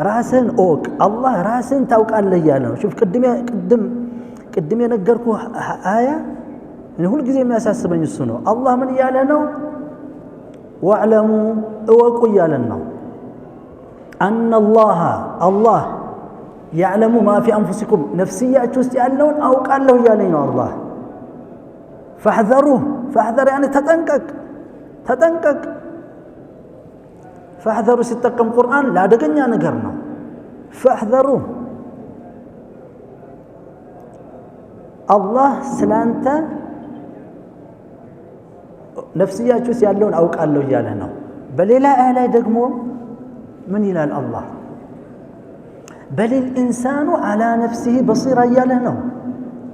ራስን ኦቅ አላህ ራስን ታውቃለህ ያለ ነው شوف ቅድም የነገርኩ አያ እኔ ሁሉ ጊዜ የሚያሳስበኝ እሱ ነው አላህ ምን ያለ ነው ወዕለሙ እወቁ ያለ ነው أن الله يعلم ما في أنفسكم نفسية ውስጥ ያለውን አውቃለሁ ያለኝ ነው አላህ فاحذر يعني ተጠንቀቅ فاحذروا ሲጠቀም ቁርአን ላደገኛ ነገር ነው فاحذروا አላህ ስላንተ ነፍስያችሁ ውስጥ ያለውን አውቃለሁ ያለ ነው በሌላ አያ ላይ ደግሞ من يلال الله بل الإنسان على نفسه بصيرة ياله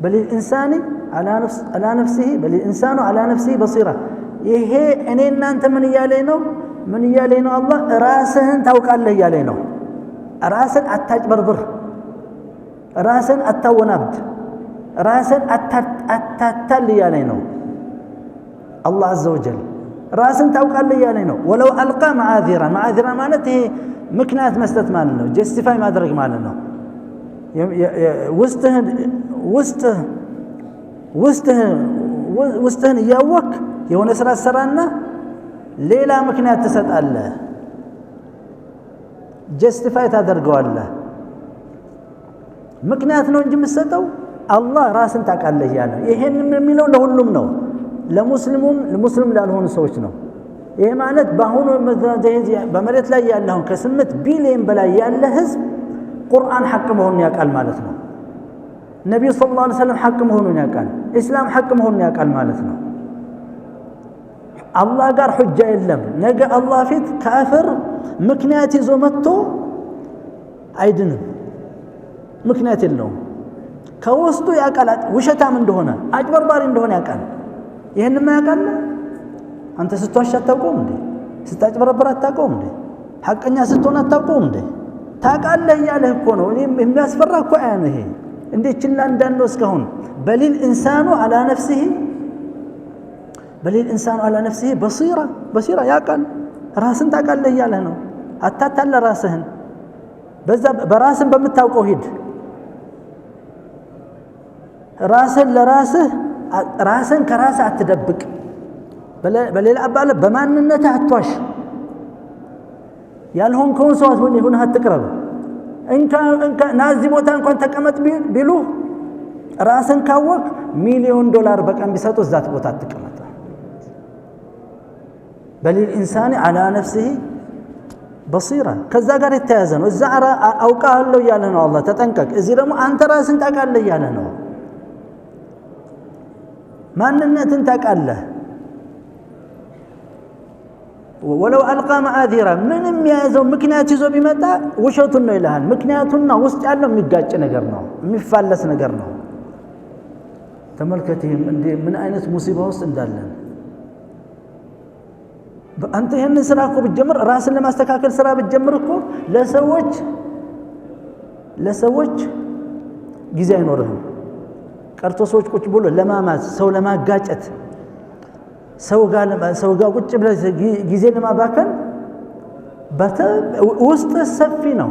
بل الإنسان على نفسه بل الإنسان على نفسه بصيرة يهي أنينا أنت من يالينو الله راسهن توقع الله يالينو راسن أتاج بربر راسن أتاونبد راسن أتاتل يالينو الله عز وجل راسن توقع الله يالينو ولو ألقى معاذيرا معناته مكنات مستت مالنا جستيفاي ما درج مالنا وستهن ياوك يوم نسرا سرانا ليلا مكنات تسد الله جستيفاي تدرجوا الله مكنات نو انجي مستو الله راسن توقع الله يالو يهن የሚለው ለሁሉም ነው ለሙስሊም ላልሆኑ ሰዎች ነው ይሄ ማለት ባሁኑ መዛጀ በመሬት ላይ ያለው ከ8 ቢሊዮን በላይ ያለ ህዝብ ቁርአን ሐቅ መሆኑን ያውቃል ማለት ነው ነብዩ ሰለላሁ ዐለይሂ ወሰለም ሐቅ መሆኑን ያውቃል እስላም ሐቅ መሆኑን ያውቃል ማለት ነው አላህ ጋር ሁጃ የለም ነገ አላህ ፊት ካፍር ምክንያት ይዞ መጥቶ አይድንም ምክንያት የለውም ከውስጡ ያውቃል ውሸታም እንደሆነ አጭበርባሪ እንደሆነ ያውቃል ይሄንን ያውቃል አንተ ስትዋሽ አታውቀውም እንዴ ስታጭበረብር አታውቀውም እንዴ ሐቀኛ ስትሆን አታውቀውም እንዴ ታውቃለህ ያለህ እኮ ነው እኔ የሚያስፈራ እኮ አያ ነው ይሄ እንዴ ችላ እንዳንወስ ከሆነ በሊል ኢንሳኑ አላ ነፍሲሂ በሲራ ያውቃል ራስን ታውቃለህ ያለህ ነው አታታለ ራስህን በዛ በራስን በምታውቀው ሂድ ራስን ከራስህ አትደብቅ በሌላ አባለ በማንነትህ አትዋሽ ያልሆንከውን ሰው ሆነህ አትቅረብ እንካ ናዚ ቦታ እንኳን ተቀመጥ ቢሉ ራስን ካወቅ ሚሊዮን ዶላር በቀን ቢሰጡ ዛት ቦታ አትቀመጥ በሊል ኢንሳኒ አላ ነፍሲሂ በሲራ ከዛ ጋር የተያዘ ነው እዛ አውቃለሁ ያለ ነው አላህ ተጠንቀቅ እዚህ ደግሞ አንተ ራስን ታውቃለህ ያለ ነው ማንነትን ታውቃለህ ولو ألقى معاذيرا ምንም ያዘው ምክንያት ይዞ ቢመጣ ውሸቱን ነው ይላል ምክንያቱና ውስጥ ያለው የሚጋጭ ነገር ነው የሚፋለስ ነገር ነው ተመልከተህም እንደ ምን አይነት ሙሲባ ውስጥ እንዳለን አንተ ይሄን ስራ እኮ ብትጀምር ራስን ለማስተካከል ስራ ብትጀምር እኮ ለሰዎች ጊዜ አይኖርህም ቀርቶ ሰዎች ቁጭ ብሎ ለማማት ሰው ለማጋጨት ሰው ጋር ቁጭ ብለህ ጊዜ ለማባከን ውስጥ ሰፊ ነው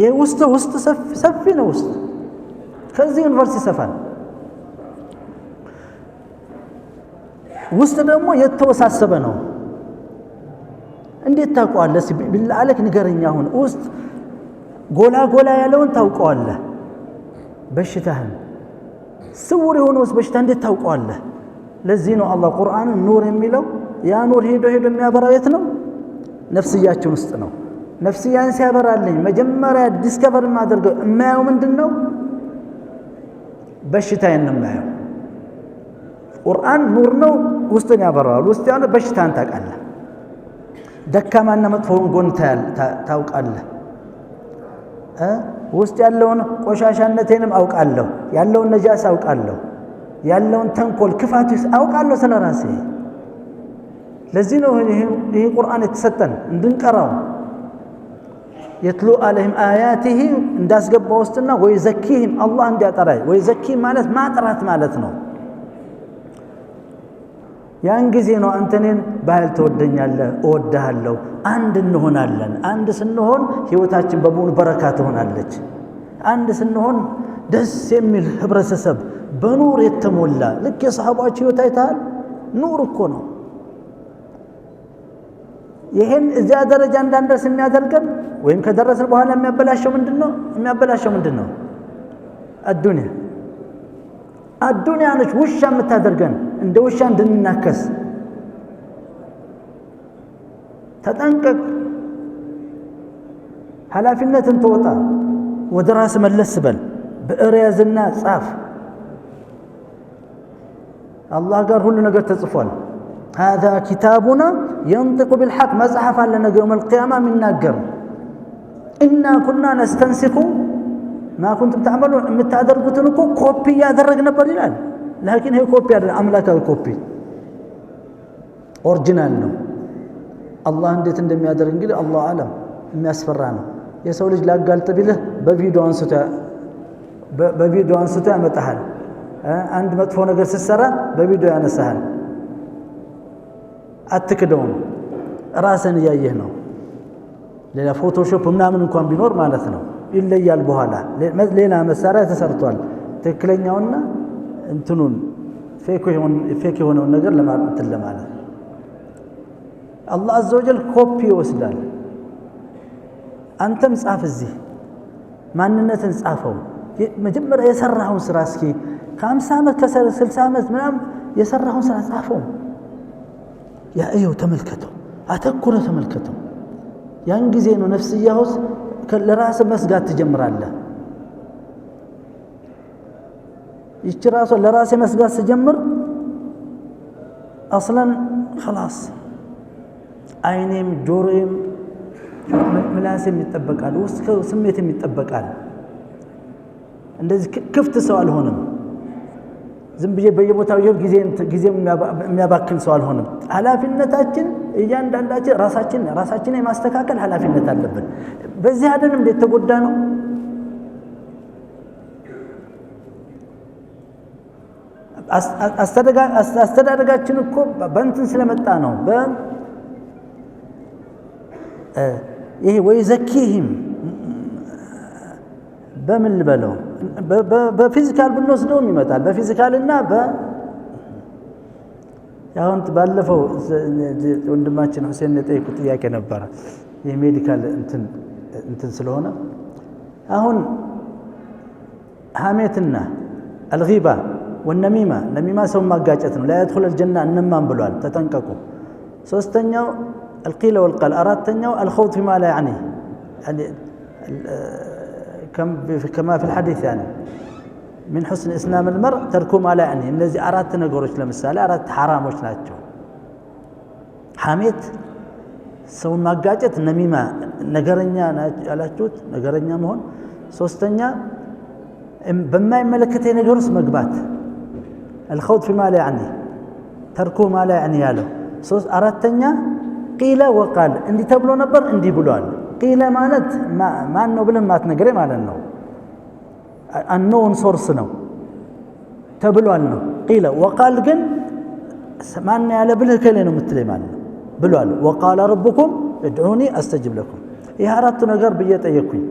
የውስጥ ሰፊ ነው ውስጥ ከዚህ ዩኒቨርሲቲ ሰፋል ውስጥ ደግሞ የተወሳሰበ ነው እንዴት ታውቀዋለህ ቢላህ አለክ ንገረኛ አሁን ውስጥ ጎላ ያለውን ታውቀዋለህ በሽታህን ስውር የሆነው በሽታ እንዴት ታውቀዋለህ ለዚህ ነው አላህ ቁርአን ኑር የሚለው ያ ኑር ሄዶ የሚያበራው የት ነው ነፍስያችን ውስጥ ነው ነፍስያን ሲያበራልኝ መጀመሪያ ዲስከቨር ማድረግ የማየው ምንድነው በሽታዬን የማየው ቁርአን ኑር ነው ውስጥን ያበራዋል ውስጥ ያለው በሽታን ታውቃለህ ደካማና መጥፎውን ጎን ታውቃለህ ውስጥ ያለውን ቆሻሻነቴንም አውቃለሁ ያለውን ነጃስ አውቃለሁ ያለውን ተንኮል ክፋትስ አውቃለሁ ስለራሴ ለዚህ ነው ይሄ ቁርአን የተሰጠን እንድንቀራው يتلو عليهم آياته እንዳስገባው ውስጥና ወይዘኪህም አላህ እንዲያጠራይ ወይዘኪ ማለት ማጥራት ማለት ነው ያን ጊዜ ነው አንተኔን በኃይል ተወደኛለህ እወድሃለሁ አንድ እንሆናለን አንድ ስንሆን ህይወታችን በሙሉ በረካ ትሆናለች አንድ ስንሆን ደስ የሚል ህብረተሰብ በኑር የተሞላ ልክ የሰሃባዎች ህይወት አይተሃል ኑር እኮ ነው ይሄን እዚያ ደረጃ እንዳንደርስ የሚያደርገን ወይም ከደረስን በኋላ የሚያበላሸው ምንድነው አዱንያ ነች ውሻ የምታደርገን እንደ ውሻ እንድንናከስ ተጠንቀቅ ኃላፊነትን ተወጣ ወደ ራስ መለስ በል ብዕር ያዝና ጻፍ አላህ ጋር ሁሉ ነገር ተጽፏል هذا كتابنا ينطق بالحق مصحف لنا يوم القيامه من ناجر إنا كنا نستنسخ ما كنتم تعملون متادرغوتن እኮ ኮፒ ያደረግ ነበር ይላል لكن هي ኮፒ አይደለም አምላካዊ ኮፒ ኦሪጂናል ነው አላህ እንዴት እንደሚያደርግ እንግዲህ አላህ አለም የሚያስፈራ ነው የሰው ልጅ ላጋልጥ ቢልህ በቪዲዮ አንስቶ ያመጣሃል አንድ መጥፎ ነገር ሲሰራ በቪዲዮ ያነሳሃል አትክደውም ራስን ያየህ ነው ሌላ ፎቶሾፕ ምናምን እንኳን ቢኖር ማለት ነው ይለያል በኋላ ሌላ መሳሪያ ተሰርቷል ትክክለኛውና እንትኑን ፌክ የሆነውን ነገር ለማለት አላህ አዘ ወጀል ኮፒ ይወስዳል አንተም ጻፍ እዚህ ማንነትን ጻፈው መጀመሪያ የሰራውን ስራ እስኪ ከ50 ዓመት ከ60 ዓመት ምናምን የሰራውን ስራ ጻፈው ያ እዩ ተመልከተው አተኩረ ተመልከተው ያን ጊዜ ነው ነፍስያውስ ለራስ መስጋት ትጀምራለህ ይች ራስ ለራስ መስጋት ሲጀምር አስላን خلاص አይኔም ጆሮዬም ምላሴም ይጠበቃል ውስጥ ስሜትም ይጠበቃል እንደዚህ ክፍት ሰው አልሆነም ዝም ብዬ በየቦታው ጊዜ የሚያባክን ሰው አልሆነም ኃላፊነታችን እያንዳንዳችን ራሳችን የማስተካከል ኃላፊነት አለብን በዚህ አይደለም እንዴት ተጎዳ ነው አስተዳደጋችን እኮ በእንትን ስለመጣ ነው ይሄ ወይ ዘኪህም በምን ልበለው በፊዚካል ብንወስደውም ይመጣል በፊዚካልና ያውን ባለፈው ወንድማችን ሁሴን የጠየቁ ጥያቄ ነበር የሜዲካል እንትን ስለሆነ አሁን ሐሜትና الغيبه والنميمه نميمه ሰው ማጋጨት ነው لا يدخل الجنه እንማን ብሏል ተጠንቀቁ ሶስተኛው القيل والقال አራተኛው الخوض فيما لا يعني كما في الحديث يعني من حسن اسلام المرء تركه ما لا يعني እነዚህ አራት ነገሮች ለምሳሌ አራት ሐራሞች ናቸው ሐሜት ሰው ማጋጨት ነሚማ ነገረኛ ያላችሁት ነገረኛ መሆን ሶስተኛ በማይመለከተ ነገር ውስጥ መግባት الخوض فيما لا يعني تركه ما لا يعني ያለው አራተኛ قيل وقال እንዲህ ተብሎ ነበር እንዲህ ብሏል قيل ማለት ማን ነው ብለን ማትነገረ ማለት ነው unknown source ነው ተብሏል ነው قيل وقال ግን ማን ያለ ብለህ ከለ ነው የምትለኝ ማለት ነው ብሏል وقال ربكم ادعوني استجب لكم ይሄ አራቱ ነገር በየጠየቁኝ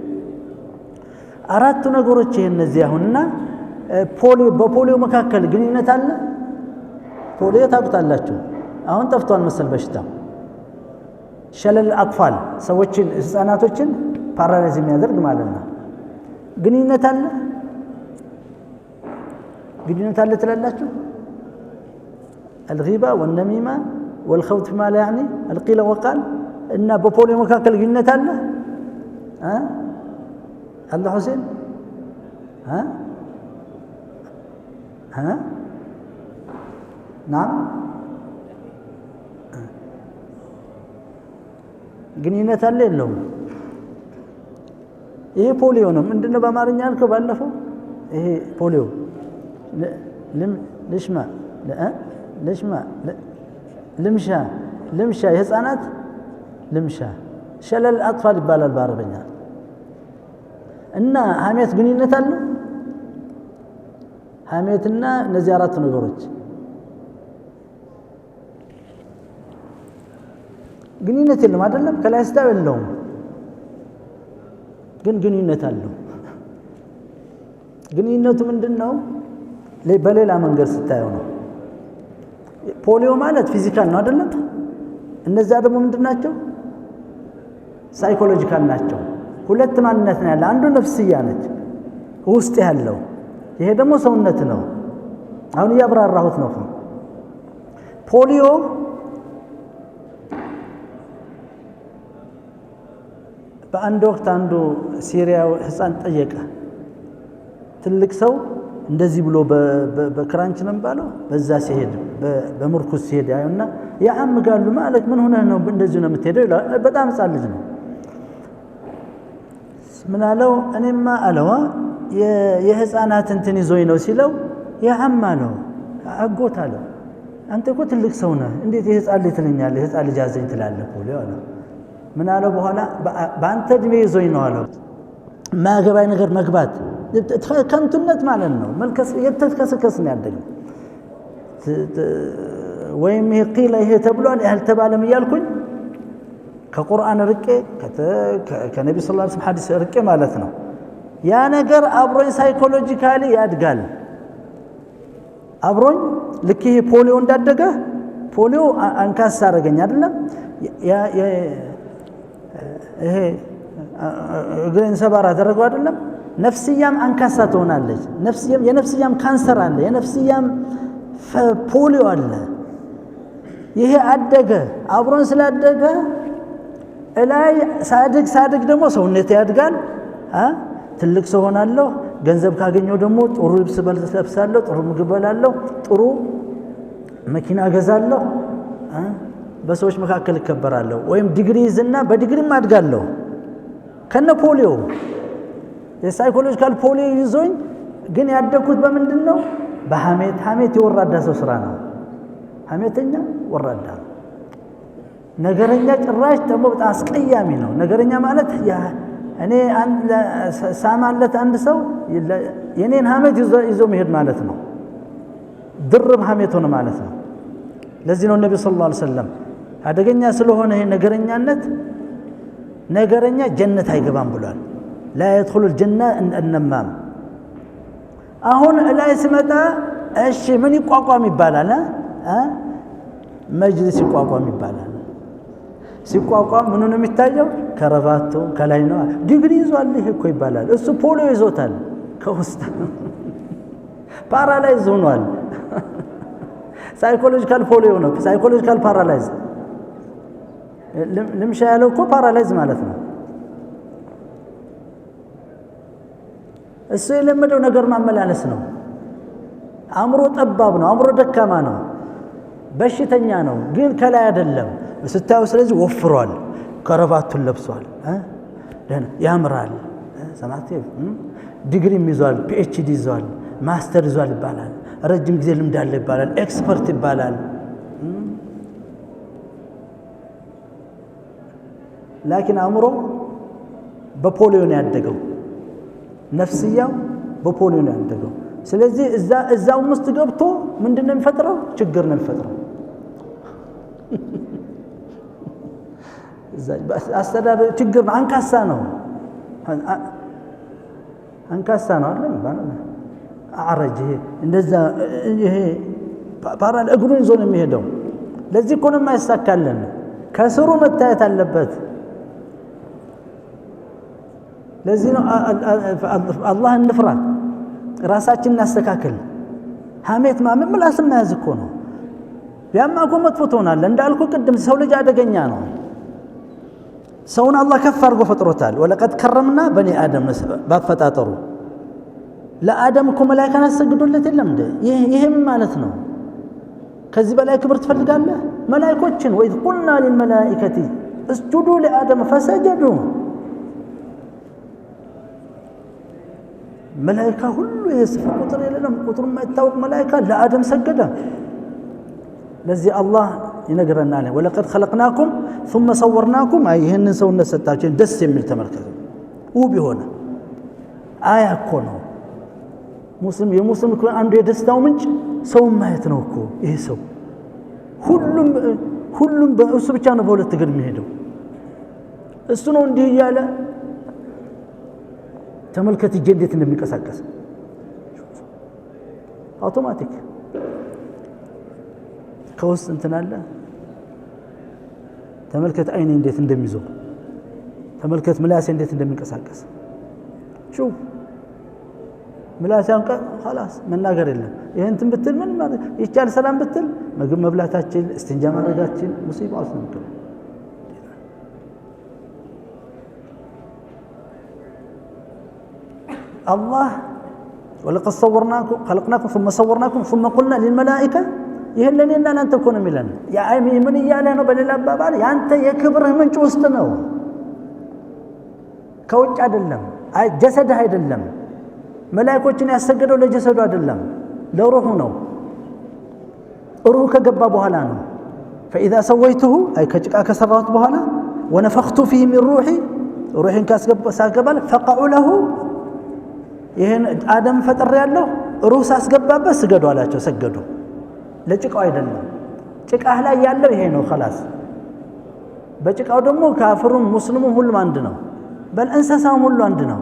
አራቱ ነገሮች ይሄ እነዚህ አሁንና በፖሊዮ መካከል ግንኙነት አለ ፖሊዮ ታውቃላችሁ አሁን ጠፍቷል መሰል በሽታው ሸለል አጥፋል ሰዎችን ህፃናቶችን ፓራላይዝ የሚያደርግ ማለት ነው ግንኙነት አለ ትላላችሁ الغيبه والنميمه والخوض فيما لا يعني القيل وقال ان بፖሊዮ መካከል ግንኙነት አለ الله حسين نعم ግንኙነት አለ የለውም ይሄ ፖሊዮ ነው ምንድነው በአማርኛ አልከው ባለፈው ይሄ ፖሊዮ ልምሻ የህፃናት ልምሻ ሸለል አጥፋል ይባላል በአረበኛ እና ሐሜት ግንኙነት አለ ሐሜትና እነዚህ አራት ነገሮች ግንኙነት የለም አይደለም ከላይ ስታው የለውም ግን ግንኙነት አለው ግንኙነቱ ምንድነው በሌላ መንገድ ስታየው ነው ፖሊዮ ማለት ፊዚካል ነው አይደለም እነዛ ደግሞ ምንድናቸው ሳይኮሎጂካል ናቸው ሁለት ማንነት ነው ያለው አንዱ ነፍስያ ነች ውስጥ ያለው ይሄ ደግሞ ሰውነት ነው አሁን ያብራራሁት ነው ፖሊዮ በአንድ ወቅት አንዱ ሲሪያው ህፃን ጠየቀ ትልቅ ሰው እንደዚህ ብሎ በክራንች ነው ባለው በዛ ሲሄድ በምርኩስ ሲሄድ ያዩና ያአምጋሉ ማለት ምን ሆነ ነው እንደዚህ ነው የምትሄደው በጣም ህፃን ልጅ ነው ምን አለው እኔማ አለዋ የህፃናት እንትን ይዞኝ ነው ሲለው ያአማ ነው አጎት አለው አንተ እኮ ትልቅ ሰው ነህ እንዴት የህፃን ልጅ ትለኛለህ የህፃን ልጅ አዘኝ ትላለህ ፖሊዮ አለው ምን አለው በኋላ በአንተ እድሜ ይዞኝ ነው አለው ማገባይ ነገር መግባት ከንቱነት ማለት ነው መልከስ የተከሰከስ ነው ያደረገው ወይም ይቂላ ይሄ ተብሏል ያልተባለም ይያልኩኝ ከቁርአን ርቄ ከነብዩ ሰለላሁ ዐለይሂ ወሰለም ሐዲስ ርቄ ማለት ነው ያ ነገር አብሮኝ ሳይኮሎጂካሊ ያድጋል አብሮኝ ልክ ይሄ ፖሊዮ እንዳደገ ፖሊዮ አንካሳ አረገኝ አይደለም ይሄ እግሬን ሰባራ አደረገው አይደለም ነፍስያም አንካሳ ትሆናለች የነፍስያም ካንሰር አለ የነፍስያም ፖሊዮ አለ ይሄ አደገ አብሮን ስላደገ እላይ ሳድግ ደግሞ ሰውነት ያድጋል ትልቅ ሰው ሆናለሁ ገንዘብ ካገኘው ደግሞ ጥሩ ልብስ ለብሳለሁ ጥሩ ምግብ በላለሁ ጥሩ መኪና ገዛለሁ በሰዎች መካከል ይከበራለሁ ወይም ዲግሪ ይዝና በዲግሪም አድጋለሁ ከነ ፖሊዮ የሳይኮሎጂካል ፖሊዮ ይዞኝ ግን ያደኩት በምንድነው በሐሜት የወራዳ ሰው ስራ ነው ሐሜተኛ ወራዳ ነገረኛ ጭራሽ ደግሞ በጣም አስቀያሚ ነው ነገረኛ ማለት እኔ ሳማለት አንድ ሰው የኔን ሐሜት ይዞ መሄድ ማለት ነው ድርብ ሐሜት ሆነ ማለት ነው ለዚህ ነው ነብዩ ሰለላሁ ዐለይሂ ወሰለም አደገኛ ስለሆነ ይሄ ነገረኛ ጀነት አይገባም ብሏል لا يدخل الجنة النمام አሁን ላይ ሲመጣ እሺ ምን ይቋቋም ይባላል መጅሊስ ይቋቋም ይባላል ሲቋቋም ምን ነው የሚታየው ከረባቶ ከላይ ነው ዲግሪ ይዟል ይሄ እኮ ይባላል እሱ ፖሊዮ ይዞታል ከውስጥ ፓራላይዝ ሆኗል ሳይኮሎጂካል ፖሊዮ ነው ሳይኮሎጂካል ፓራላይዝ ልምሻ ያለው እኮ ፓራላይዝ ማለት ነው እሱ የለመደው ነገር ማመላለስ ነው አእምሮ ጠባብ ነው አእምሮ ደካማ ነው በሽተኛ ነው ግን ከላይ አይደለም ስታዩ ስለዚህ ወፍሯል ከረባቱን ለብሷል ያምራል ሰማቴ ዲግሪም ይዟል ፒኤችዲ ይዟል ማስተር ይዟል ይባላል ረጅም ጊዜ ልምድ አለ ይባላል ኤክስፐርት ይባላል ላኪን አእምሮ በፖሊዮ ነው ያደገው ነፍስያው በፖሊዮ ነው ያደገው ስለዚህ እዛው ውስጥ ገብቶ ምንድነው የሚፈጥረው ችግር ነው የሚፈጥረው አስተዳደር ችግር አንካሳ ነው አይደል ይባላል አረጅ እንደዛ ይሄ ፓራል እግሩን ይዞ ነው የሚሄደው ለዚህ እኮ ነው የማይሳካልን ከስሩ መታየት አለበት ለዚህ ነው አላህ እንፍራ ራሳችን እናስተካክል ሐሜት ማመን ምላስም ያዝ እኮ ነው ያማ እኮ መጥፎ ትሆናለህ እንዳልኩ ቅድም ሰው ልጅ አደገኛ ነው ሰውን አላህ ከፍ አድርጎ ፈጥሮታል ወለቀድ ከረምና በኒ አደም ባፈጣጠሩ ለአደም እኮ መላእክት አሰግዱለት የለም እንዴ ይሄም ማለት ነው ከዚህ በላይ ክብር ትፈልጋለህ መላእክቶችን ወይ ቁልና ለልመላእክቲ እስጁዱ ለአደም ፈሰጀዱ መላእክት ሁሉ የስፍ ቁጥር የለም ቁጥር የማይታወቅ መላእክት ለአደም ሰገደ ለዚህ አላህ ይነግረናል ወለቀድ خلقناكم ثم صورناكم ይሄንን ሰውነት ሰጣችሁ ደስ የሚል ተመልከቱ ውብ ይሆነ አያ እኮ ነው የሙስሊም እኮ አንዱ የደስታው ምንጭ ሰው ማየት ነው እኮ ይሄ ሰው ሁሉም ሁሉም በእሱ ብቻ ነው በሁለት እግር የሚሄደው እሱ ነው እንዲህ እያለ ተመልከት እጄ እንዴት እንደሚንቀሳቀስ አውቶማቲክ ከውስጥ እንትን አለ ተመልከት አይኔ እንዴት እንደሚዞር ተመልከት ምላሴ እንዴት እንደሚንቀሳቀስ شوف ምላሴ አንቀ خلاص መናገር የለም ይሄን እንትን ብትል ምን ማለት ይቻል ሰላም ብትል ምግብ መብላታችን እስትንጃ ማድረጋችን ሙሲባ ውስጥ ነው الله ولقد صورناكم خلقناكم ثم صورناكم ثم قلنا للملائكه يهلنينا ان تكونوا ملنا يا ايمي من ياله ነው በሌላ አባባል ያንተ የክብርህ ምንጭ ውስጥ ነው ከውጭ አይደለም አይ ጀሰድህ አይደለም መላእክቶችን ያሰገደው ለጀሰዱ አይደለም ለሩሁ ነው ሩሁ ከገባ በኋላ ነው فاذا سويته اي ከጭቃ ከሰራሁት በኋላ ونفخت فيه من روحي روحን ካስገባል فقعوا له ይሄን አደም ፈጥር ያለው ሩህ ሳስገባበት ስገዱ አላቸው ሰገዱ ለጭቃው አይደለም ጭቃህ ላይ ያለው ይሄ ነው خلاص በጭቃው ደግሞ ካፍሩም ሙስሊሙም ሁሉም አንድ ነው በልእንሰሳውም ሁሉ አንድ ነው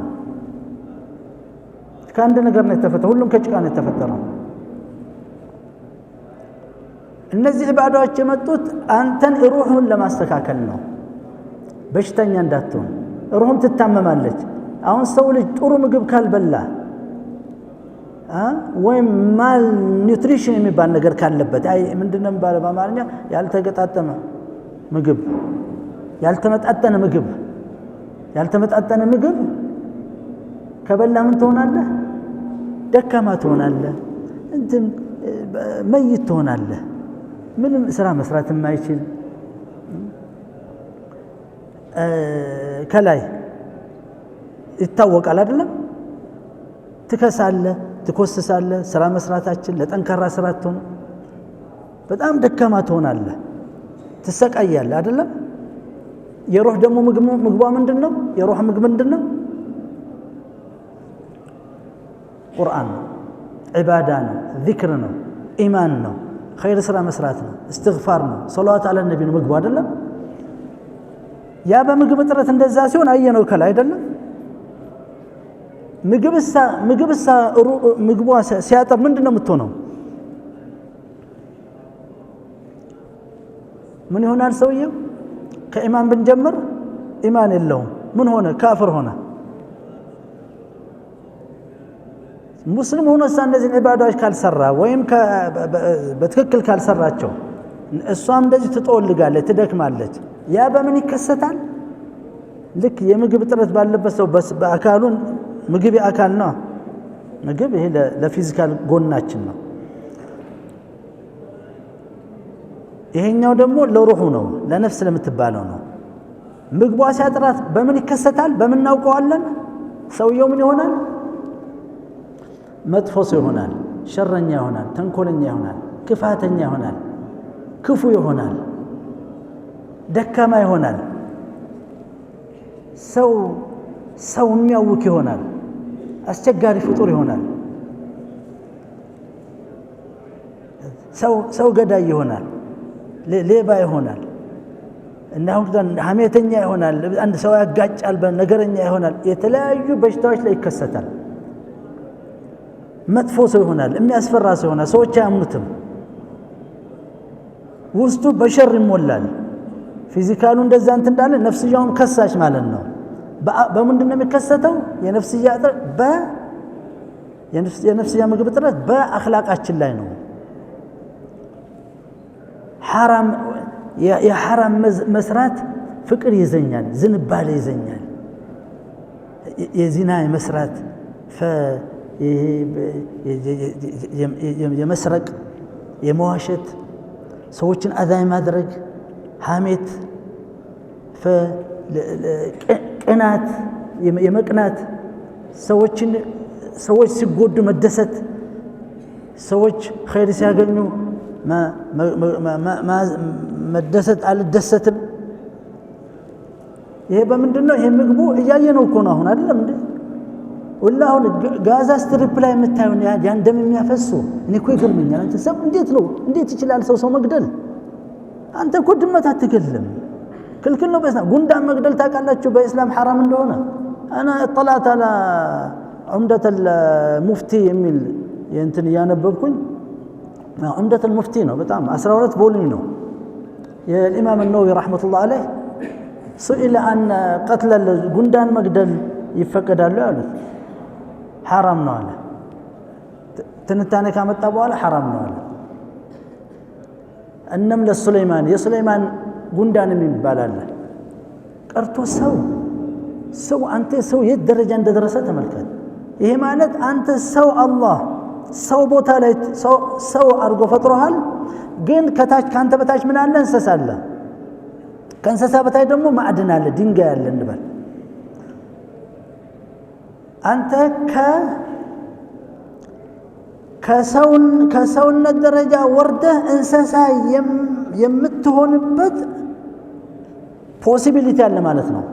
ከአንድ ነገር ነው የተፈጠረው ሁሉም ከጭቃ ነው የተፈጠረው እነዚህ ኢባዳዎች የመጡት አንተን ሩህን ለማስተካከል ነው በሽተኛ እንዳትሆን ሩህም ትታመማለች አሁን ሰው ልጅ ጥሩ ምግብ ካልበላ ወይም ማል ኒውትሪሽን የሚባል ነገር ካለበት አይ ምንድነው ባለ በአማርኛ ያልተገጣጠመ ምግብ ያልተመጣጠነ ምግብ ከበላ ምን ትሆናለህ ደካማ ትሆናለህ እንትን መይት ትሆናለህ ምንም ስራ መስራት የማይችል ከላይ ይታወቃል አይደለም ትከሳለህ ትኮስሳለህ ስራ መስራታችን ለጠንካራ ስራ ትሆን በጣም ደካማ ትሆናለህ ትሰቃያለህ አይደለም የሩህ ደግሞ ምግቧ ምንድነው የሩህ ምግብ ምንድነው ቁርአን ዒባዳ ነው ዚክር ነው ኢማን ነው ኸይር ስራ መስራት ነው እስትግፋር ነው ሶላዋት አለ ነብዩ ነው ምግቡ አይደለም ያ በምግብ ጥረት እንደዛ ሲሆን አየነው ከላይ አይደለም ምግብሳ ምግቧ ሲያጠር ምንድነው የምትሆነው ምን ይሆናል ሰውየው ከኢማን ብንጀምር ኢማን የለውም ምን ሆነ ካፍር ሆነ ሙስሊም ሆኖ እነዚህ ኢባዳዎች ካልሰራ ወይም በትክክል ካልሰራቸው እሷም እንደዚህ ትጦልጋለች ትደክማለች ያ በምን ይከሰታል ልክ የምግብ ጥረት ባለበት ሰው በአካሉን ምግብ የአካል ነው ምግብ ይሄ ለፊዚካል ጎናችን ነው ይሄኛው ደግሞ ለሩሁ ነው ለነፍስ ለምትባለው ነው ምግቧ ሲያጥራት በምን ይከሰታል በምን እናውቀዋለን ሰውየው ምን ይሆናል መጥፎ ሰው ይሆናል ሸረኛ ይሆናል ተንኮለኛ ይሆናል ክፋተኛ ይሆናል ክፉ ይሆናል ደካማ ይሆናል ሰው የሚያውክ ይሆናል አስቸጋሪ ፍጡር ይሆናል ሰው ገዳይ ይሆናል ሌባ ይሆናል እና አሁን ሐሜተኛ ይሆናል አንድ ሰው ያጋጫል በነገረኛ ይሆናል የተለያዩ በሽታዎች ላይ ይከሰታል መጥፎ ሰው ይሆናል የሚያስፈራ ሰው ይሆናል ሰዎች አያምኑትም ውስጡ በሸር ይሞላል ፊዚካሉ እንደዛ እንትን እንዳለ ነፍስያውም ከሳሽ ማለት ነው በምንድነው የሚከሰተው የነፍስያ ምግብ ጥረት በአኽላቃችን ላይ ነው حرام يا حرام مسرات فكر يزنيال زنبال يزنيال يزنا مسرات ف يمسرق يمواشت سوتشن اذاي مادرج حاميت ف قنات يمقنات سوتش ሲጎዱ መደሰት ሰዎች ኸይር ሲያገኙ ما መደሰት አልደሰትም ይሄ በምንድነው ይሄ ምግቡ እያየነው እኮ ነው አሁን አይደለም እንዴ ወላሂ ጋዛ ስትሪፕ ላይ የምታዩን ያን ደም የሚያፈሱ እኔ እኮ ይገርመኛል አንተ ሰው እንዴት ይችላል ሰው መግደል አንተ እኮ ድመት አትገልም ክልክል ነው በእስላም ጉንዳን መግደል ታውቃላችሁ በእስላም حرام እንደሆነ انا اطلعت على عمدة المفتي የሚል እንትን ያነበብኩኝ عمدة المفتي ነው በጣም 12 ቮሊዩም ነው የኢማም النووي رحمه الله عليه سئل عن قتل ጉንዳን መግደል ይፈቀዳል ያሉት حرام ነው አለ ትንታኔ ካመጣ በኋላ حرام ነው አለ النمل السليمان የሱለይማን ጉንዳን የሚባል አለ ቀርቶ ሰው አንተ ሰው የት ደረጃ እንደደረሰ ተመልከት ይሄ ማለት አንተ ሰው አላህ ሰው ቦታ ላይ ሰው አርጎ ፈጥሮሃል ግን ከታች ካንተ በታች ምን አለ እንስሳ አለ ከእንስሳ በታች ደግሞ ማዕድን አለ ድንጋይ አለ እንበል አንተ ከሰውነት ደረጃ ወርደህ እንስሳ የምትሆንበት ፖሲቢሊቲ አለ ማለት ነው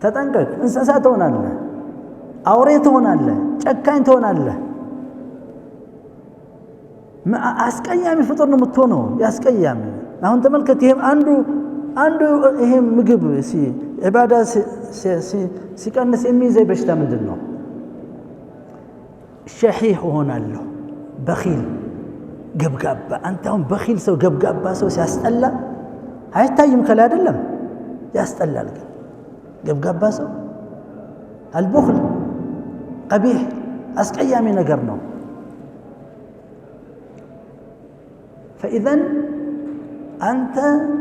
ተጠንቀቅ እንስሳ ትሆናለህ አውሬ ትሆናለህ ጨካኝ ትሆናለህ አስቀያሚ ፍጡር ነው የምትሆነው ያስቀያሚ አሁን ተመልከት ይሄም አንዱ ይሄ ምግብ ኢባዳ ሲቀንስ የሚይዘው በሽታ ምንድነው ሸሂህ ሆናለሁ በኺል ገብጋባ አንተ አሁን በኺል ሰው ገብጋባ ሰው ሲያስጠላ አይታይም ከላይ አይደለም ያስጠላል ገብጋባ ሰው البخل قبيح አስቀያሚ ነገር ነው فاذا አንተ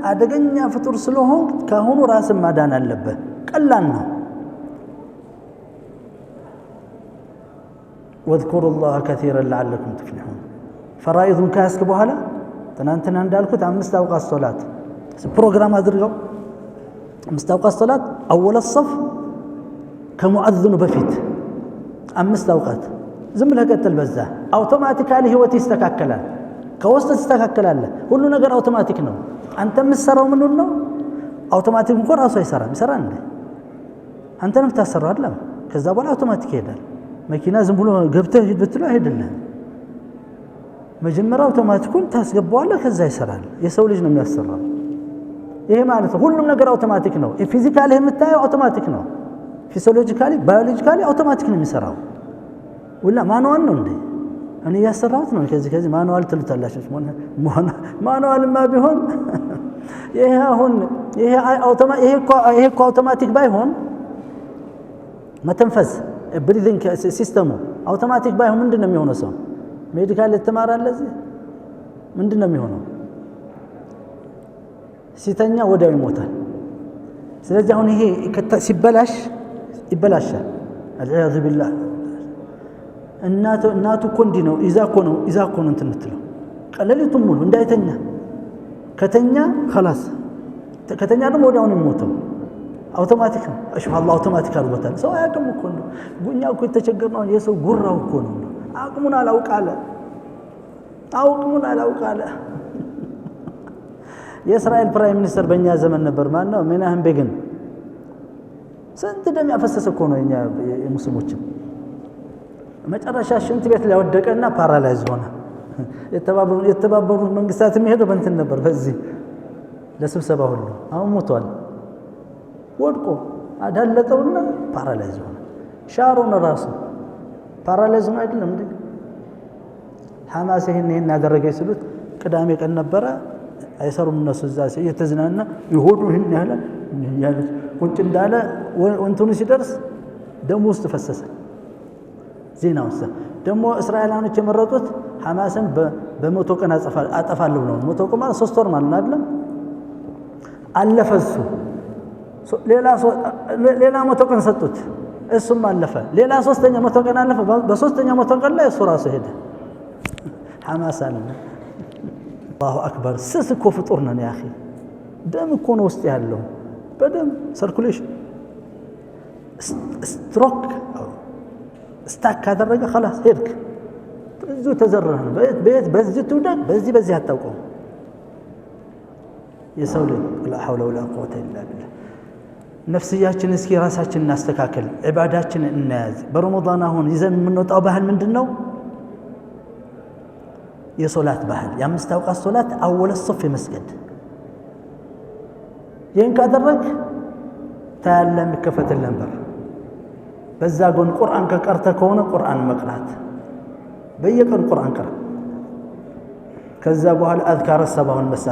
አደገኛ ፍጡር ስለሆንክ ካሁኑ ራስን ማዳን አለበት ቀላል ነው واذكروا الله كثيرا لعلكم تفلحون فرائض كاسك በኋላ ትናንትና እንዳልኩት 5 አውቃት ሶላት ፕሮግራም አድርገው 5 አውቃት ሶላት اول الصف كمؤذن በፊት 5 አውቃት ዝም ብለህ ቀጥል በዛ አውቶማቲካሊ ህይወት ይስተካከላል ከውስጥ ይስተካከላል ሁሉ ነገር አውቶማቲክ ነው አንተ የምትሰራው ምን ነው አውቶማቲክ እንኳን ራሱ አይሰራም ይሰራል እንዴ አንተ ነው የምታሰራው አይደለም ከዛ በኋላ አውቶማቲክ ይሄዳል መኪና ዝም ብሎ ገብተህ ሂድ ብትለው አይደለም መጀመሪያ አውቶማቲኩን ታስገባዋለህ ከዛ ይሰራል የሰው ልጅ ነው የሚያሰራው ይሄ ማለት ሁሉም ነገር አውቶማቲክ ነው ፊዚካሊ የምታየው አውቶማቲክ ነው ፊዚዮሎጂካሊ ባዮሎጂካሊ አውቶማቲክ ነው የሚሰራው ወላ ማኑዋል ነው እንዴ እኔ ያሰራሁት ነው ከዚህ ማኑዋል ትሉታላችሁ ማኑዋልማ ቢሆን ይሄ አሁን ይሄ አውቶማቲክ ባይሆን መተንፈስ ብሪዚንግ ሲስተሙ አውቶማቲክ ባይሆን ምንድነው የሚሆነው ሰው ሜዲካል ተማራለ እዚህ ምንድነው የሚሆነው ሲተኛ ወዲያው ይሞታል ስለዚህ አሁን ይሄ ሲበላሽ ይበላሻል አልዓያዙ ቢላህ እናቱ እኮ እንዲህ ነው ኢዛ እኮ ነው እንትን የምትለው ቀለሊቱን ሙሉ እንዳይተኛ ከተኛ خلاص ከተኛ ደግሞ ወዲያው ነው የሚሞተው አውቶማቲክ ነው እሺ አላህ አውቶማቲክ አድርጎታል ሰው አያውቅም እኮ ነው ጉኛ እኮ የተቸገረው የሰው ጉራው እኮ ነው አቅሙን አላውቃለ የእስራኤል ፕራይም ሚኒስተር በእኛ ዘመን ነበር ማን ነው ሜናህም ቤግን ስንት ደም ያፈሰሰ እኮ ነው እኛ የሙስሊሞች መጨረሻ ሽንት ቤት ላይ ወደቀና ፓራላይዝ ሆነ የተባበሩት መንግስታት የሚሄደው በእንትን ነበር በዚህ ለስብሰባ ሁሉ አሁን ሞቷል ወድቆ አዳለጠውና ፓራላይዝ ሆነ ሻሮን ራሱ ፓራላይዝ ነው አይደለም እንዴ ሐማስ ይሄን ያደረገ ይስሉት ቅዳሜ ቀን ነበረ አይሰሩም እነሱ እዛ እየተዝናና ይሁዱ ይሄን ያለ ቁጭ እንዳለ ወንቱን ሲደርስ ደም ውስጥ ፈሰሰ ዜናው ደግሞ እስራኤላኖች የመረጡት ሐማስን በመቶ ቀን አጠፋለሁ ነው መቶ ቀን ማለት 3 ወር ማለት አይደለም አለፈሱ ሌላ መቶ ቀን ሰጡት እሱም አለፈ ሌላ ሶስተኛ መቶ ቀን አለፈ በሶስተኛ መቶ ቀን ላይ እሱ ራሱ ሄደ ሐማስ አለ አላሁ አክበር ስስ እኮ ፍጡር ነን ያ اخي ደም እኮ ነው ውስጥ ያለው በደም ሰርኩሌሽን ስትሮክ ስታክ ካደረገ خلاص ሄድክ ብዙ ተዘረህ ቤት በዚህ ትውደቅ በዚህ አታውቀው የሰው ልጅ ላ ሐውለ ወላ ቁወተ ኢላ ቢላህ ነፍስያችን እስኪ ራሳችንን እናስተካክል ዒባዳችንን እናያዝ በረመዳን አሁን ይዘን የምንወጣው ባህል ምንድነው የሶላት ባህል የአምስት አውቃት ሶላት አወለ ሶፍ የመስገድ ይህን ካደረግ ታያለ የሚከፈትልን በር በዛ ጎን ቁርአን ከቀርተ ከሆነ ቁርአን መቅራት በየቀን ቁርአን ቀራ ከዛ በኋላ አዝካር ሰባውን መሳ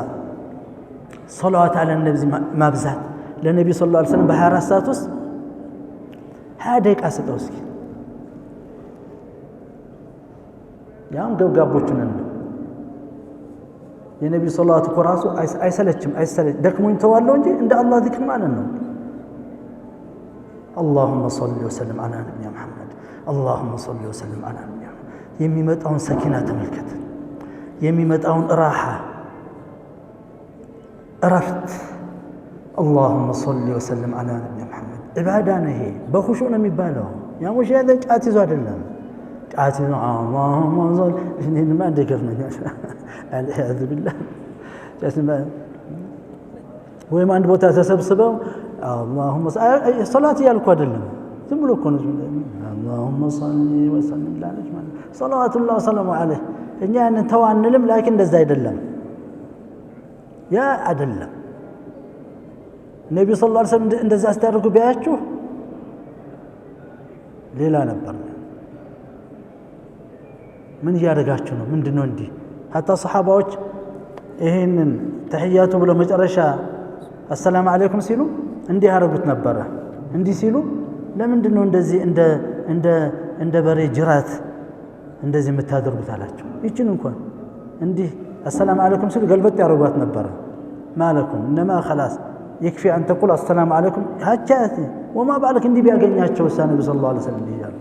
ሶላዋት አለ ነብይ ማብዛት ለነብዩ ሰለላሁ ዐለይሂ ወሰለም በ24 ሰዓት ውስጥ 20 ደቂቃ ስጠው እስኪ ያም ገብጋቦቹን ነው የነብዩ ሰለላሁ ዐለይሂ ወሰለም ራሱ አይሰለችም ደክሞኝ ተዋለው እንጂ እንደ አላህ ዚክር ማለት ነው اللهم صل وسلم على نبينا محمد اللهم صل وسلم على نبينا የሚመጣውን ሰኪና ተመልከት የሚመጣውን ራሓ እረፍት اللهم صل وسلم على نبينا محمد عباده ነው ይሄ በኹሹዕ ነው የሚባለው ያ ሙሽያደ ጫት ይዞ አይደለም ጫት ነው اللهم صل እኔን ማን ደገፍነኝ አልሐዝ بالله ጃስማ ወይም አንድ ቦታ ተሰብስበው اللهم صلاه ያልኩ አይደለም ዝም ብሎ እኮ ነው اللهم صل وسلم على صلوات الله وسلامه عليه እኛ ያንን ተዋንልም ላኪን እንደዛ አይደለም ያ አይደለም ነብዩ ሰለላሁ ዐለይሂ ወሰለም እንደዛ አስተርጉ ቢያችሁ ሌላ ነበር ምን ያደርጋችሁ ነው ምንድነው እንዴ hatta ሰሃባዎች ይሄንን ተህያቱ ብሎ መጨረሻ አሰላሙ አለይኩም ሲሉ እንዲህ ያደርጉት ነበር እንዲህ ሲሉ ለምንድነው እንደዚህ እንደ በሬ ጅራት እንደዚህ የምታደርጉት አላቸው ይችን እንኳን እንዲህ السلام عليكم ሲሉ ገልበጥ ያደርጓት ነበር ማለኩም انما خلاص يكفي ان تقول السلام عليكم ሀጃቲ وما بالك እንዲህ ቢያገኛቸው ነብዩ ሰለላሁ ዐለይሂ ወሰለም ይያሉ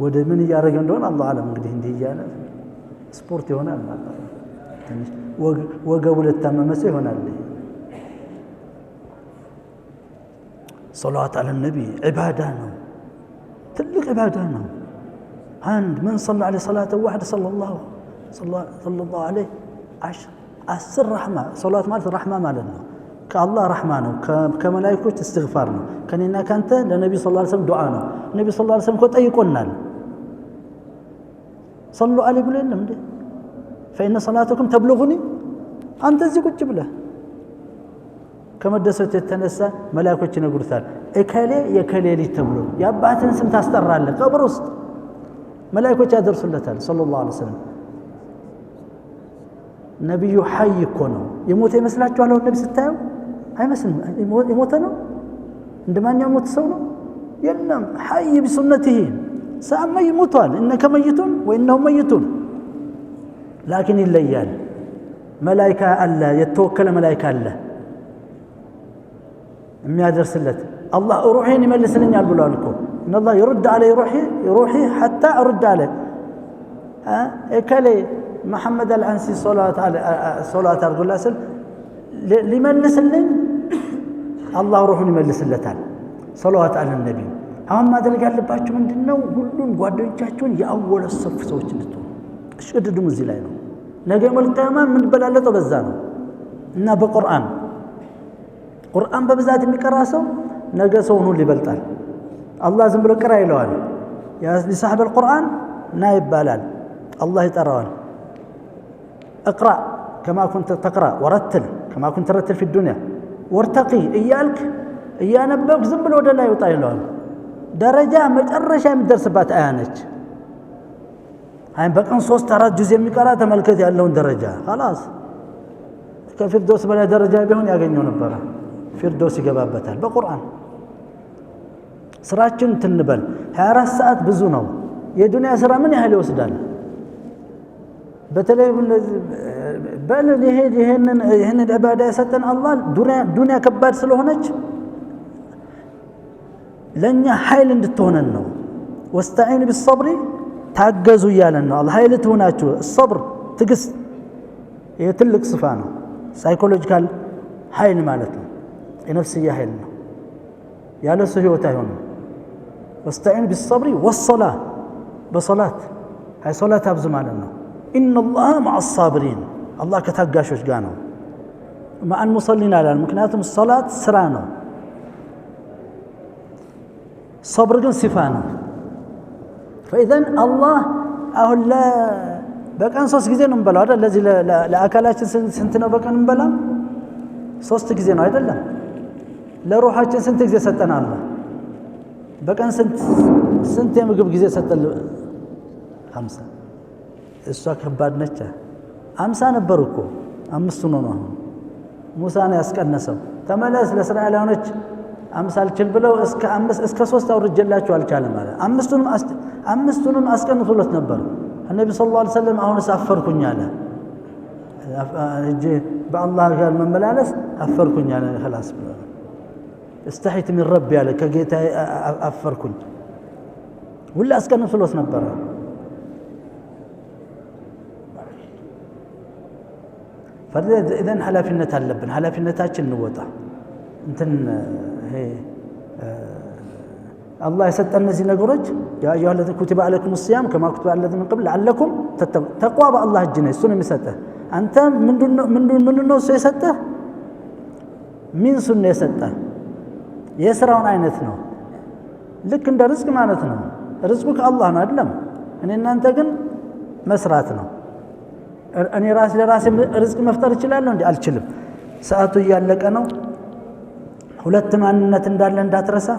ወደ ምን ያደርገ እንደሆነ አላህ አለም እንግዲህ እንዲህ ይያለ ስፖርት ይሆናል ማለት ነው ትንሽ ወገቡ ለታመመሰ ይሆናል صلوات على النبي عباده ነው ትልቅ عباده ነው عند من صلى عليه صلاه واحده صلى الله عليه 10 رحمه صلوات ማለት رحمه ማለት ነው ከአላህ رحمه ነው ከመላእክቶች استغفار ነው ከኔና ካንተ ለነብዩ ሰለላሁ ዐለይሂ ወሰለም ዱዓ ነው ነብዩ ሰለላሁ ዐለይሂ ወሰለም ቆጠይቆናል صلوا عليه ብለን እንዴ فإن صلاتكم تبلغني አንተ እዚህ ቁጭ ብለህ ከመደሰት የተነሳ መላእክቶች ይነግሩታል እከሌ የከሌ ልጅ ተብሎ ያባትን ስም ታስጠራለህ ቀብር ውስጥ መላእክቶች ያደርሱለታል ሰለላሁ ዐለይሂ ወሰለም ነብዩ ሐይ እኮ ነው የሞተ ይመስላችኋል አሁን ነብይ ስታዩ አይመስልም የሞተ ነው እንደማንኛውም ሞት ሰው ነው የለም ሐይ بسنته ሳማ ይሞታል انك ميت وانهم ميتون لكن ይለያል መላእክት አለ የተወከለ መላእክት አለ የሚያደርስለት አላህ ሩሂን ይመልስልኛል ብሏል እኮ ان الله يرد علي روحي حتى ارد عليه እከሌ محمد العنسي صلاه አርጉላ ስል ሊመልስልኝ አላህ ሩሂን ይመልስለታል صلوات على النبي አሁን ማድረግ ያለባችሁ ምንድነው ሁሉም ጓደኞቻችሁን የአወለ ሰፍ ሰዎች እንድትሆኑ እሽድድሙ እዚህ ላይ ነው ነገ መልካማ ምን በላለጠው በዛ ነው እና በቁርአን በብዛት የሚቀራ ሰው ነገ ሰው ሁሉ ይበልጣል አላህ ዝም ብሎ ቀራ ይለዋል ያ ለሳህብ القرآن ና ይባላል አላህ ይጠራዋል اقرا كما كنت تقرا ورتل كما كنت ترتل في الدنيا وارتقي እያልክ እያነበብክ ዝም ብሎ ወደ ላይ ወጣ ይለዋል ደረጃ መጨረሻ የሚደርስባት አያ ነች በቀን 3-4 ጁዝ የሚቀራ ተመልከት ያለውን ደረጃ خلاص ከፊርዶስ በላይ ደረጃ ቢሆን ያገኘው ነበር ፊርዶስ ይገባበታል በቁርአን ስራችን ትንበል 24 ሰዓት ብዙ ነው የዱንያ ስራ ምን ያህል ይወስዳል በተለይ በል ይሄንን ኢባዳ የሰጠን አላህ ዱንያ ከባድ ስለሆነች ለኛ ኃይል እንድትሆነን ነው ወስተዒን بالصبر ታገዙ ይያለን ነው አላህ ኃይል ትሆናችሁ الصبر ትግስት ይሄ ትልቅ ጽፋ ነው ሳይኮሎጂካል ኃይል ማለት ነው የነፍስያ ኃይል ነው ያለሱ ህይወት አይሆንም ወስተዒን بالصبر والصلاه በሶላት አይ ሶላት አብዙ ማለት ነው ان الله مع الصابرين الله ከታጋሾች ጋር ነው مع المصلين አላል ምክንያቱም ሶላት ስራ ነው صبر ግን ሲፋ ነው فاذا الله አሁን በቀን 3 ጊዜ ነው እንበላው አይደል? ለዚህ ለአካላችን ስንት ነው በቀን እንበላ? 3 ጊዜ ነው አይደለም? ለሩሃችን ስንት ጊዜ ሰጠናል? በቀን ስንት የምግብ ጊዜ ሰጠን? 50። እሷ ከባድ ነች። 50 ነበር እኮ 5 ነው ነው ሙሳ ነው ያስቀነሰው። ተመለስ ለእስራኤላውያኖች 50 አልችል ብለው እስከ 3 አውርጀላቸው አልቻለም ማለት አምስቱንም አስቀንቶለት ነበር النبي صلى الله عليه وسلم አሁን አፈርኩኝ አለ እጄ በአላህ ጋር መመላለስ አፈርኩኝ አለ خلاص استحيت من ربي አለ ከጌታ አፈርኩኝ ሁሉ አስቀንቶለት ነበር فإذا ኃላፊነት አለብን ኃላፊነታችን እንወጣ እንትን الله يسطن እነዚህ ነገሮች يا ايها الذين كتب عليكم الصيام كما كتب على الذين من قبل لعلكم تتقون تقوى بالله እጅ ነው እሱን የሚሰጠህ አንተ ምንድነው እሱ የሰጠህ ሚንሱን ነው የሰጠህ የሥራውን አይነት ነው ልክ እንደ ርዝቅ ማለት ነው ርዝቁ ከአላህ ነው አይደለም እኔ እናንተ ግን መስራት ነው እኔ ራሴ ለራሴ ርዝቅ መፍጠር እችላለሁ እንዴ አልችልም ሰዓቱ እያለቀ ነው ሁለት ማንነት እንዳለ እንዳትረሳ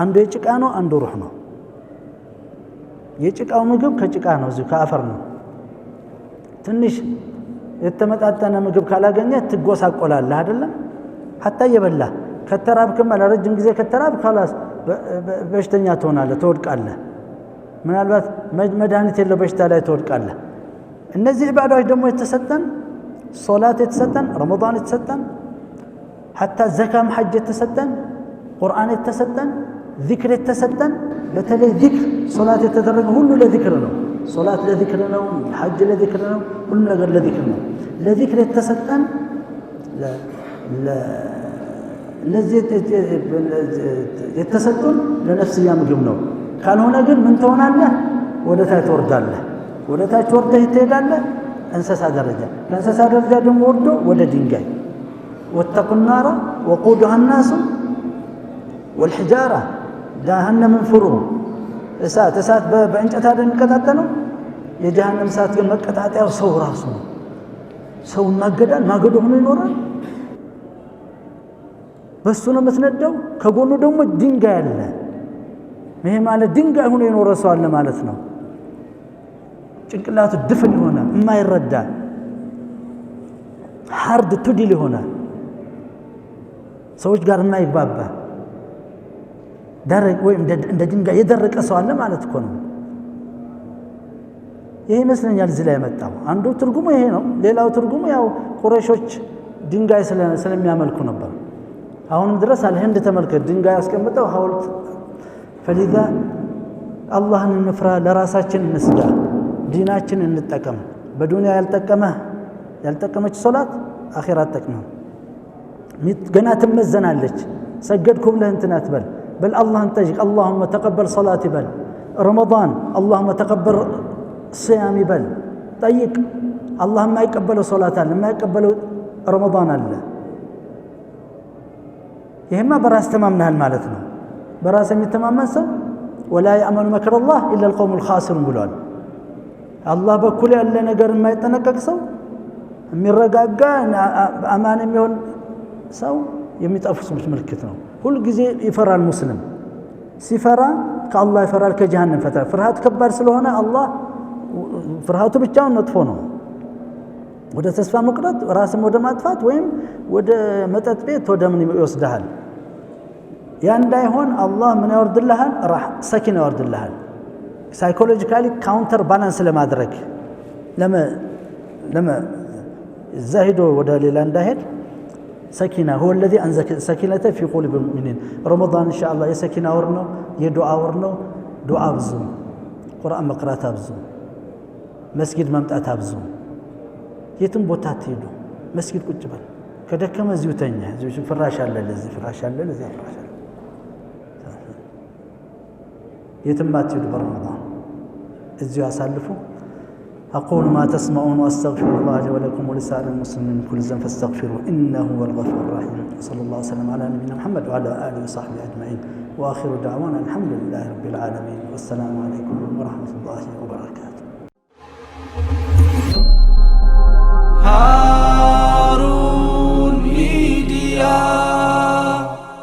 አንዱ የጭቃ ነው አንዱ ሩህ ነው የጭቃው ምግብ ከጭቃ ነው እዚህ ከአፈር ነው ትንሽ የተመጣጠነ ምግብ ካላገኘ ትጎሳቆላለህ አይደለም hatta የበላ ከተራብክማ ለረጅም ጊዜ ከተራብ خلاص በሽተኛ ትሆናለህ ትወድቃለህ ምናልባት መድኃኒት የለው በሽታ ላይ ትወድቃለህ እነዚህ ኢባዳዎች ደግሞ የተሰጠን ሶላት የተሰጠን ረመዳን የተሰጠን hatta ዘካም ሐጅ የተሰጠን ቁርአን የተሰጠን ذكر የተሰጠን በተለይ ذكر ሶላት የተደረገ ሁሉ ለذكر ነው ሶላት ለذكر ነው ሐጅ ለذكر ነው ሁሉ ነገር ለذكر ነው ለذكر የተሰጠን ለዚህ የተሰጠን ለነፍስያ ምግብ ነው ካልሆነ ግን ምን ትሆናለህ ወደ ታች ትወርዳለህ ወደ ታች ወርደህ ትሄዳለህ እንስሳ ደረጃ ከእንስሳ ደረጃ ደግሞ ወርዶ ወደ ድንጋይ واتقوا النار وقودها الناس والحجارة جهنم منفرون እሳት በእንጨት አይደል የሚቀጣጠለው የጀሃነም እሳት ግን መቀጣጣያው ሰው ራሱ ነው ሰው ማገዳል ማገዶ ሆኖ ይኖራል በሱ ነው የምትነደው ከጎኑ ደግሞ ድንጋይ አለ ይሄ ማለት ድንጋይ ሆኖ የኖረ ሰው አለ ማለት ነው ጭንቅላቱ ድፍን ሆነ የማይረዳ ሃርድ ቱዲል ሆነ ሰዎች ጋር የማይግባባ ደረቅ ወይም እንደ ድንጋይ የደረቀ ሰው አለ ማለት እኮ ነው ይሄ መስለኛል እዚህ ላይ መጣው አንዱ ትርጉሙ ይሄ ነው ሌላው ትርጉሙ ያው ቁረይሾች ድንጋይ ስለሚያመልኩ ነበር አሁንም ድረስ አልህንድ ተመልከት ድንጋይ አስቀምጠው ሐውልት فلذا አላህን እንፍራ ለራሳችን እንስጋ ዲናችን እንጠቀም በዱንያ ያልጠቀመች ሶላት አኺራ አትጠቅምም ገና ትመዘናለች ሰገድኩ ብለህ እንትን አትበል بل الله انتجك اللهم تقبل صلاتي بل رمضان اللهم تقبل صيامي بل طيق اللهم ما يقبل صلاة ما يقبل رمضان الله يهما براس تمامنا المالتنا براس يتمامن سو ولا يأمن مكر الله إلا القوم الخاسرون بلوال الله بكل ያለ ነገር የማይጠነቀቅ ሰው የሚረጋጋ አማን የሚሆን ሰው የሚጠፉ ሰዎች ምልክት ነው ሁሉ ጊዜ ይፈራል ሙስሊም ሲፈራ ከአላህ ይፈራል ከጀሃነም ፈተራ ፍርሃት ከባድ ስለሆነ አላህ ፍርሃቱ ብቻውን መጥፎ ነው ወደ ተስፋ መቁረጥ ራስን ወደ ማጥፋት ወይም ወደ መጠጥ ቤት ወደ ምን ይወስዳል ያ እንዳይሆን አላህ ምን ያወርድልሃል ሰኪና ያወርድልሃል ሳይኮሎጂካሊ ካውንተር ባላንስ ለማድረግ ለማ زاهدوا ودا ليلا እንዳይሄድ سكينة هو الذي أنزل سكينة في قلوب المؤمنين رمضان إن شاء الله يا سكينة ورنا يدعاء ورنا دعاء بزوم قرآن مقرأة بزوم مسجد ممتعة بزوم يتم بوتات يدو مسجد كتبل كذا كما زيوتنيا زي فراش على الذي فراش على الذي فراش على يتم ما تيدو برمضان الزيو أسالفه أقول ما تسمعون وأستغفر الله لي ولكم ولسائر المسلمين من كل ذنب فاستغفروه إنه هو الغفور الرحيم صلى الله وسلم على نبينا محمد وعلى آله وصحبه أجمعين وآخر دعوانا الحمد لله رب العالمين والسلام عليكم ورحمة الله وبركاته